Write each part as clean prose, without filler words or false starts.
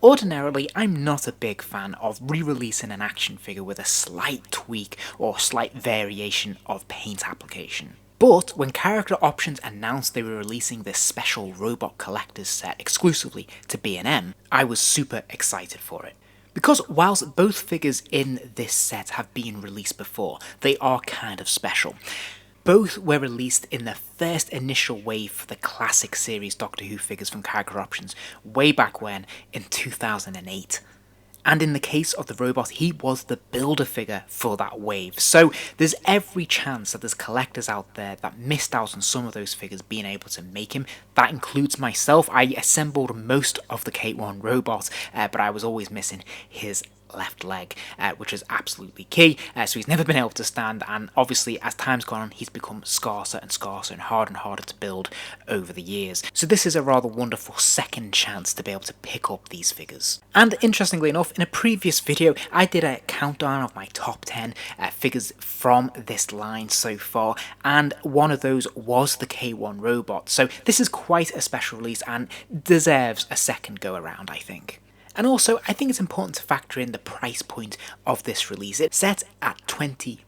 ordinarily, I'm not a big fan of re-releasing an action figure with a slight tweak or slight variation of paint application. But when Character Options announced they were releasing this special robot collector's set exclusively to B&M, I was super excited for it. Because whilst both figures in this set have been released before, they are kind of special. Both were released in the first initial wave for the classic series Doctor Who figures from Character Options way back when in 2008. And in the case of the robot, he was the builder figure for that wave. So there's every chance that there's collectors out there that missed out on some of those figures being able to make him. That includes myself. I assembled most of the K1 robot, but I was always missing his left leg, which is absolutely key. So he's never been able to stand, and obviously as time's gone on, he's become scarcer and scarcer and harder to build over the years. So this is a rather wonderful second chance to be able to pick up these figures. And interestingly enough, in a previous video, I did a countdown of my top 10 figures from this line so far, and one of those was the K1 robot. So this is quite a special release and deserves a second go around, I think. And also, I think it's important to factor in the price point of this release. It's set at £20.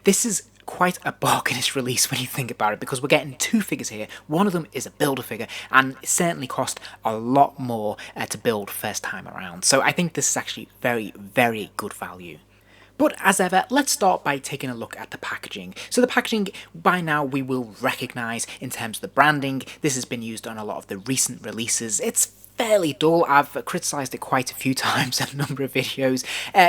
This is quite a bargainous release when you think about it, because we're getting two figures here. One of them is a builder figure, and it certainly cost a lot more to build first time around. So I think this is actually very, very good value. But as ever, let's start by taking a look at the packaging. So the packaging, by now, we will recognise in terms of the branding. This has been used on a lot of the recent releases. It's fairly dull. I've criticised it quite a few times in a number of videos,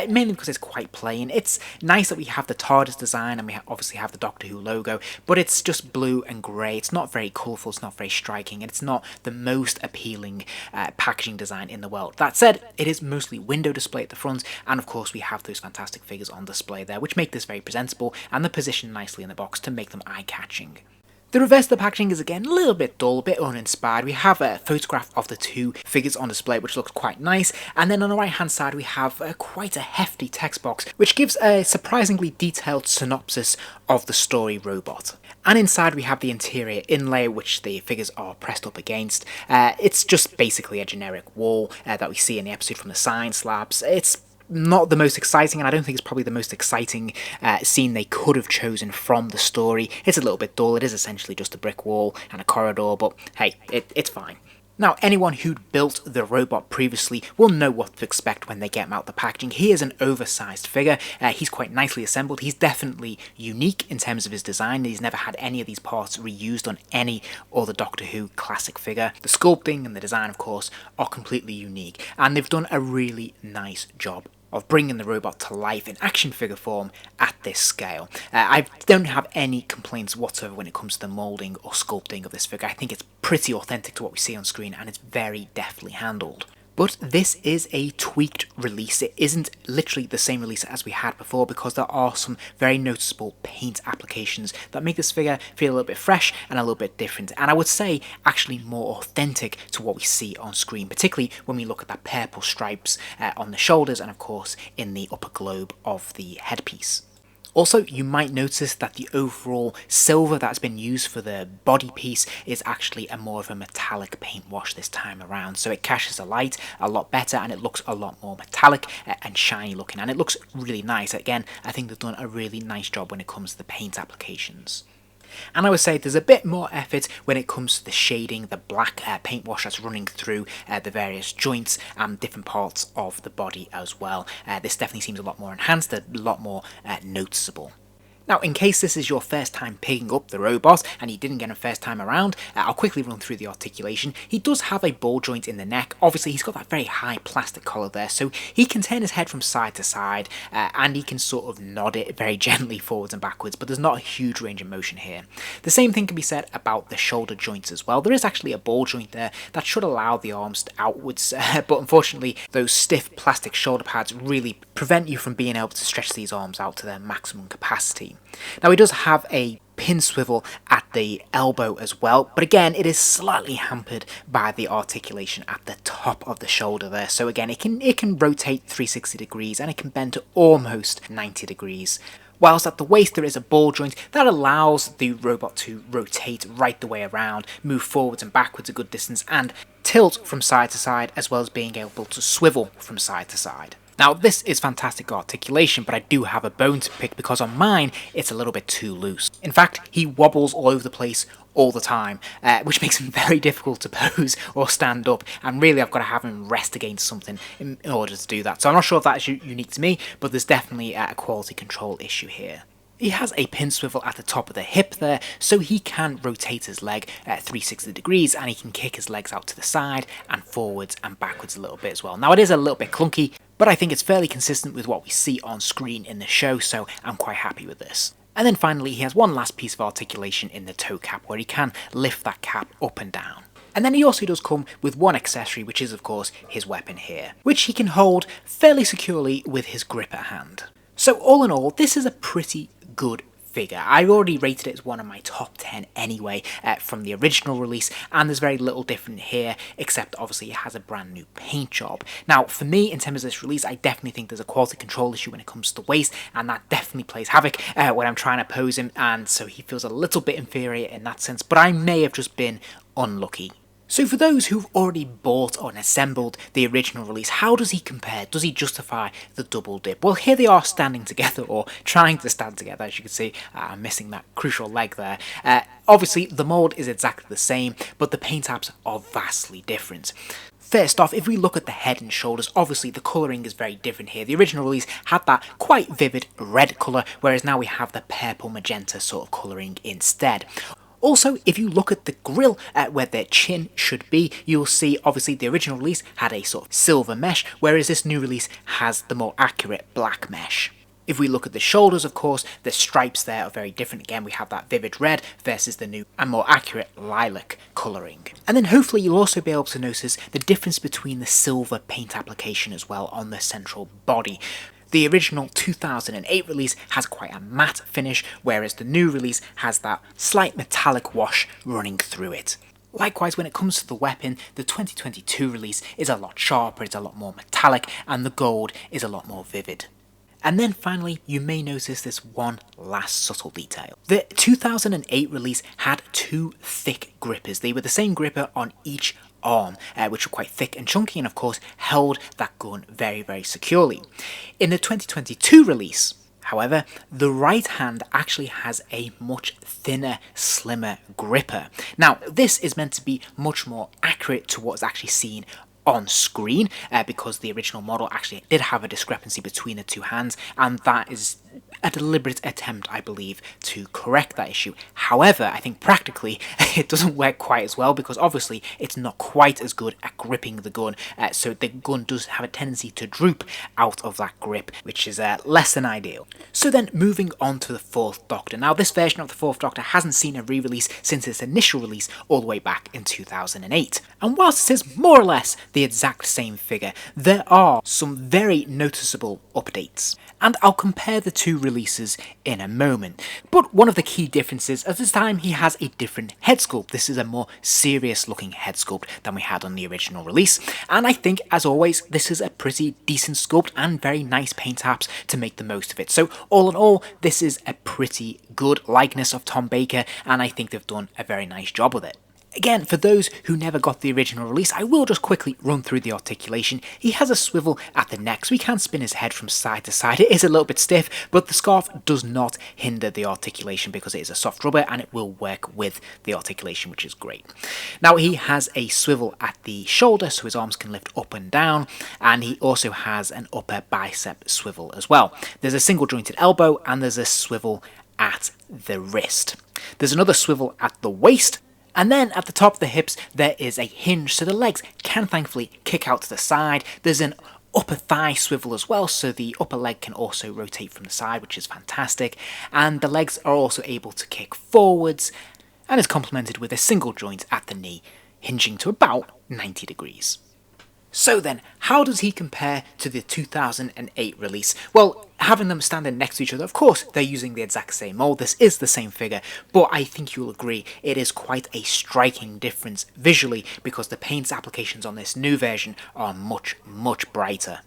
mainly because it's quite plain. It's nice that we have the TARDIS design and we obviously have the Doctor Who logo, but it's just blue and grey. It's not very colourful, it's not very striking, and it's not the most appealing packaging design in the world. That said, it is mostly window display at the front, and of course we have those fantastic figures on display there, which make this very presentable, and they're positioned nicely in the box to make them eye-catching. The reverse of the packaging is again a little bit dull, a bit uninspired. We have a photograph of the two figures on display, which looks quite nice, and then on the right hand side we have quite a hefty text box which gives a surprisingly detailed synopsis of the story robot. And inside we have the interior inlay which the figures are pressed up against. It's just basically a generic wall that we see in the episode from the science labs. It's not the most exciting, and I don't think it's probably the most exciting scene they could have chosen from the story. It's a little bit dull. It is essentially just a brick wall and a corridor, but hey, it's fine. Now, anyone who'd built the robot previously will know what to expect when they get him out the packaging. He is an oversized figure. He's quite nicely assembled. He's definitely unique in terms of his design. He's never had any of these parts reused on any other Doctor Who classic figure. The sculpting and the design, of course, are completely unique, and they've done a really nice job of bringing the robot to life in action figure form at this scale. I don't have any complaints whatsoever when it comes to the moulding or sculpting of this figure. I think it's pretty authentic to what we see on screen, and it's very deftly handled. But this is a tweaked release. It isn't literally the same release as we had before, because there are some very noticeable paint applications that make this figure feel a little bit fresh and a little bit different, and I would say actually more authentic to what we see on screen, particularly when we look at that purple stripes on the shoulders and of course in the upper globe of the headpiece. Also, you might notice that the overall silver that's been used for the body piece is actually a more of a metallic paint wash this time around, so it catches the light a lot better and it looks a lot more metallic and shiny looking, and it looks really nice. Again, I think they've done a really nice job when it comes to the paint applications. And I would say there's a bit more effort when it comes to the shading, the black paint wash that's running through the various joints and different parts of the body as well. This definitely seems a lot more enhanced, a lot more noticeable. Now, in case this is your first time picking up the robot and you didn't get him first time around, I'll quickly run through the articulation. He does have a ball joint in the neck. Obviously, he's got that very high plastic collar there, so he can turn his head from side to side and he can sort of nod it very gently forwards and backwards, but there's not a huge range of motion here. The same thing can be said about the shoulder joints as well. There is actually a ball joint there that should allow the arms outwards, but unfortunately, those stiff plastic shoulder pads really prevent you from being able to stretch these arms out to their maximum capacity. Now, he does have a pin swivel at the elbow as well, but again it is slightly hampered by the articulation at the top of the shoulder there. So again, it can rotate 360 degrees and it can bend to almost 90 degrees. Whilst at the waist there is a ball joint that allows the robot to rotate right the way around, move forwards and backwards a good distance, and tilt from side to side, as well as being able to swivel from side to side. Now this is fantastic articulation, but I do have a bone to pick because on mine it's a little bit too loose. In fact, he wobbles all over the place all the time, which makes him very difficult to pose or stand up, and really I've got to have him rest against something in order to do that. So I'm not sure if that is unique to me, but there's definitely a quality control issue here. He has a pin swivel at the top of the hip there, so he can rotate his leg at 360 degrees, and he can kick his legs out to the side and forwards and backwards a little bit as well. Now it is a little bit clunky, but I think it's fairly consistent with what we see on screen in the show, so I'm quite happy with this. And then finally he has one last piece of articulation in the toe cap, where he can lift that cap up and down. And then he also does come with one accessory, which is of course his weapon here, which he can hold fairly securely with his grip at hand. So all in all, this is a pretty good figure. I already rated it as one of my top 10 anyway from the original release, and there's very little different here, except obviously it has a brand new paint job. Now for me, in terms of this release, I definitely think there's a quality control issue when it comes to the waist, and that definitely plays havoc when I'm trying to pose him, and so he feels a little bit inferior in that sense, but I may have just been unlucky. So for those who've already bought or assembled the original release, how does he compare? Does he justify the double dip? Well, here they are standing together, or trying to stand together. As you can see, I'm missing that crucial leg there. Obviously, the mould is exactly the same, but the paint apps are vastly different. First off, if we look at the head and shoulders, obviously the colouring is very different here. The original release had that quite vivid red colour, whereas now we have the purple magenta sort of colouring instead. Also, if you look at the grille where their chin should be, you'll see obviously the original release had a sort of silver mesh, whereas this new release has the more accurate black mesh. If we look at the shoulders, of course, the stripes there are very different. Again, we have that vivid red versus the new and more accurate lilac colouring. And then hopefully you'll also be able to notice the difference between the silver paint application as well on the central body. The original 2008 release has quite a matte finish, whereas the new release has that slight metallic wash running through it. Likewise, when it comes to the weapon, the 2022 release is a lot sharper, it's a lot more metallic, and the gold is a lot more vivid. And then finally, you may notice this one last subtle detail. The 2008 release had two thick grippers. They were the same gripper on each arm, which were quite thick and chunky, and of course held that gun very, very securely. In the 2022 release, however, the right hand actually has a much thinner, slimmer gripper. Now, this is meant to be much more accurate to what's actually seen on screen, because the original model actually did have a discrepancy between the two hands, and that is a deliberate attempt, I believe, to correct that issue. However, I think practically it doesn't work quite as well, because obviously it's not quite as good at gripping the gun, so the gun does have a tendency to droop out of that grip, which is less than ideal. So then moving on to the Fourth Doctor. Now this version of the Fourth Doctor hasn't seen a re-release since its initial release all the way back in 2008. And whilst it is more or less the exact same figure, there are some very noticeable updates. And I'll compare the two releases in a moment. But one of the key differences is this time he has a different head sculpt. This is a more serious looking head sculpt than we had on the original release. And I think, as always, this is a pretty decent sculpt and very nice paint apps to make the most of it. So all in all, this is a pretty good likeness of Tom Baker, and I think they've done a very nice job with it. Again, for those who never got the original release, I will just quickly run through the articulation. He has a swivel at the neck, so he can spin his head from side to side. It is a little bit stiff, but the scarf does not hinder the articulation because it is a soft rubber and it will work with the articulation, which is great. Now, he has a swivel at the shoulder, so his arms can lift up and down, and he also has an upper bicep swivel as well. There's a single jointed elbow, and there's a swivel at the wrist. There's another swivel at the waist, and then at the top of the hips there is a hinge, so the legs can thankfully kick out to the side. There's an upper thigh swivel as well, so the upper leg can also rotate from the side, which is fantastic. And the legs are also able to kick forwards, and is complemented with a single joint at the knee, hinging to about 90 degrees. So then, how does he compare to the 2008 release? Well, having them standing next to each other, of course, they're using the exact same mold, this is the same figure, but I think you'll agree it is quite a striking difference visually because the paint applications on this new version are much, much brighter.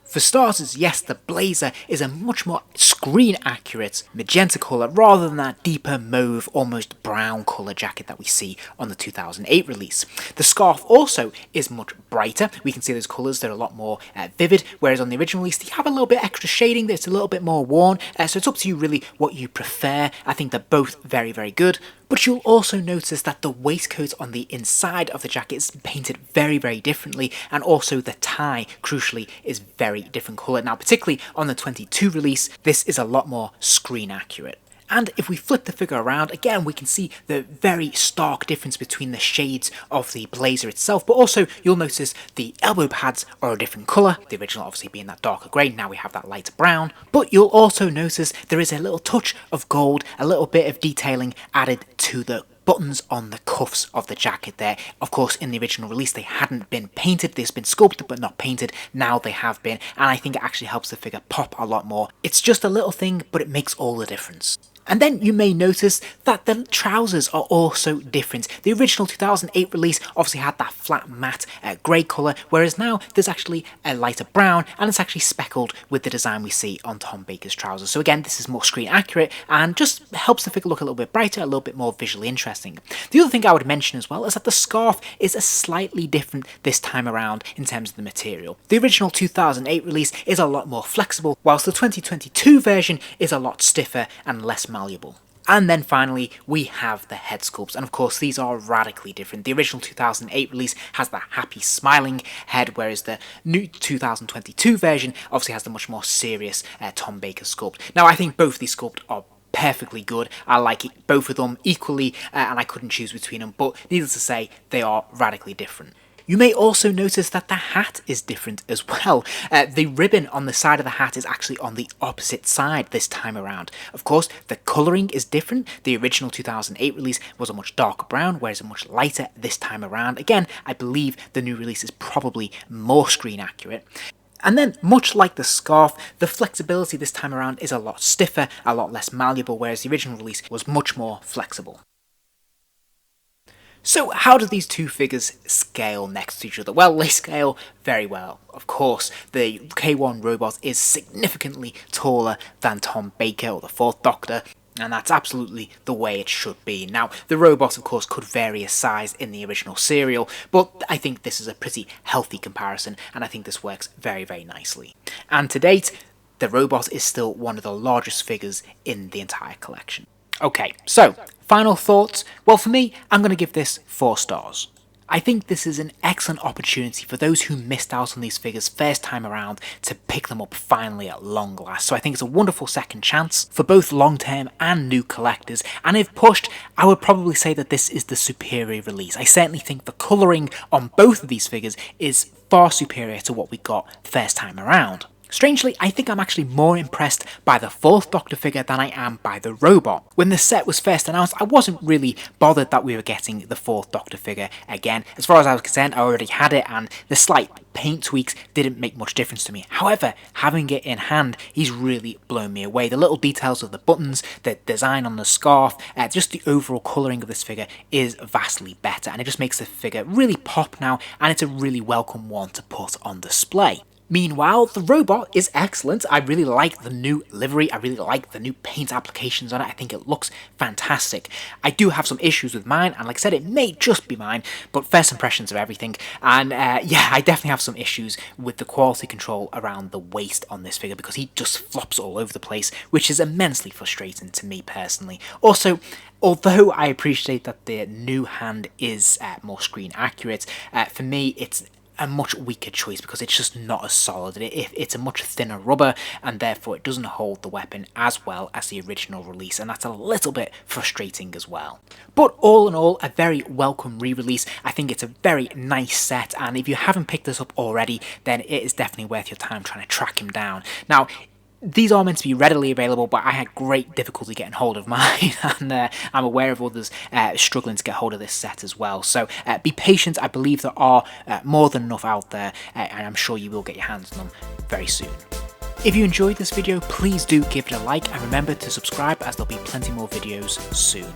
For starters, yes, the blazer is a much more screen-accurate magenta colour rather than that deeper mauve, almost brown colour jacket that we see on the 2008 release. The scarf also is much brighter. We can see those colours, they're a lot more vivid, whereas on the original release they have a little bit extra shading that's a little bit more worn, so it's up to you really what you prefer. I think they're both very, very good. But you'll also notice that the waistcoat on the inside of the jacket is painted very, very differently, and also the tie, crucially, is very different colour. Now, particularly on the 22 release, this is a lot more screen accurate. And if we flip the figure around, again, we can see the very stark difference between the shades of the blazer itself, but also you'll notice the elbow pads are a different colour, the original obviously being that darker grey, now we have that lighter brown, but you'll also notice there is a little touch of gold, a little bit of detailing added to the buttons on the cuffs of the jacket there. Of course, in the original release they hadn't been painted, they've been sculpted but not painted, now they have been, and I think it actually helps the figure pop a lot more. It's just a little thing, but it makes all the difference. And then you may notice that the trousers are also different. The original 2008 release obviously had that flat matte grey colour, whereas now there's actually a lighter brown and it's actually speckled with the design we see on Tom Baker's trousers. So again, this is more screen accurate and just helps the figure look a little bit brighter, a little bit more visually interesting. The other thing I would mention as well is that the scarf is a slightly different this time around in terms of the material. The original 2008 release is a lot more flexible, whilst the 2022 version is a lot stiffer and less malleable. And then finally, we have the head sculpts, and of course these are radically different. The original 2008 release has that happy smiling head, whereas the new 2022 version obviously has the much more serious Tom Baker sculpt. Now I think both these sculpts are perfectly good. I like both of them equally, and I couldn't choose between them, but needless to say, they are radically different. You may also notice that the hat is different as well. The ribbon on the side of the hat is actually on the opposite side this time around. Of course, the colouring is different. The original 2008 release was a much darker brown, whereas a much lighter this time around. Again, I believe the new release is probably more screen accurate. And then, much like the scarf, the flexibility this time around is a lot stiffer, a lot less malleable, whereas the original release was much more flexible. So how do these two figures scale next to each other? Well, they scale very well. Of course, the K1 Robot is significantly taller than Tom Baker or the Fourth Doctor, and that's absolutely the way it should be. Now, the robot, of course, could vary in size in the original serial, but I think this is a pretty healthy comparison, and I think this works very, very nicely. And to date, the robot is still one of the largest figures in the entire collection. Okay, so, final thoughts? Well, for me, I'm going to give this 4 stars. I think this is an excellent opportunity for those who missed out on these figures first time around to pick them up finally at long last. So I think it's a wonderful second chance for both long-term and new collectors, and if pushed, I would probably say that this is the superior release. I certainly think the colouring on both of these figures is far superior to what we got first time around. Strangely, I think I'm actually more impressed by the Fourth Doctor figure than I am by the robot. When the set was first announced, I wasn't really bothered that we were getting the Fourth Doctor figure again. As far as I was concerned, I already had it, and the slight paint tweaks didn't make much difference to me. However, having it in hand, he's really blown me away. The little details of the buttons, the design on the scarf, just the overall colouring of this figure is vastly better, and it just makes the figure really pop now, and it's a really welcome one to put on display. Meanwhile, the robot is excellent. I really like the new livery, I really like the new paint applications on it, I think it looks fantastic. I do have some issues with mine, and like I said, it may just be mine, but first impressions are everything, and yeah, I definitely have some issues with the quality control around the waist on this figure, because he just flops all over the place, which is immensely frustrating to me personally. Also, although I appreciate that the new hand is more screen accurate, for me it's a much weaker choice because it's just not as solid. It's a much thinner rubber, and therefore it doesn't hold the weapon as well as the original release, and that's a little bit frustrating as well. But all in all, a very welcome re-release. I think it's a very nice set, and if you haven't picked this up already, then it is definitely worth your time trying to track him down. Now, These are meant to be readily available, but I had great difficulty getting hold of mine, and I'm aware of others struggling to get hold of this set as well. So be patient. I believe there are more than enough out there, and I'm sure you will get your hands on them very soon. If you enjoyed this video, please do give it a like, and remember to subscribe, as there'll be plenty more videos soon.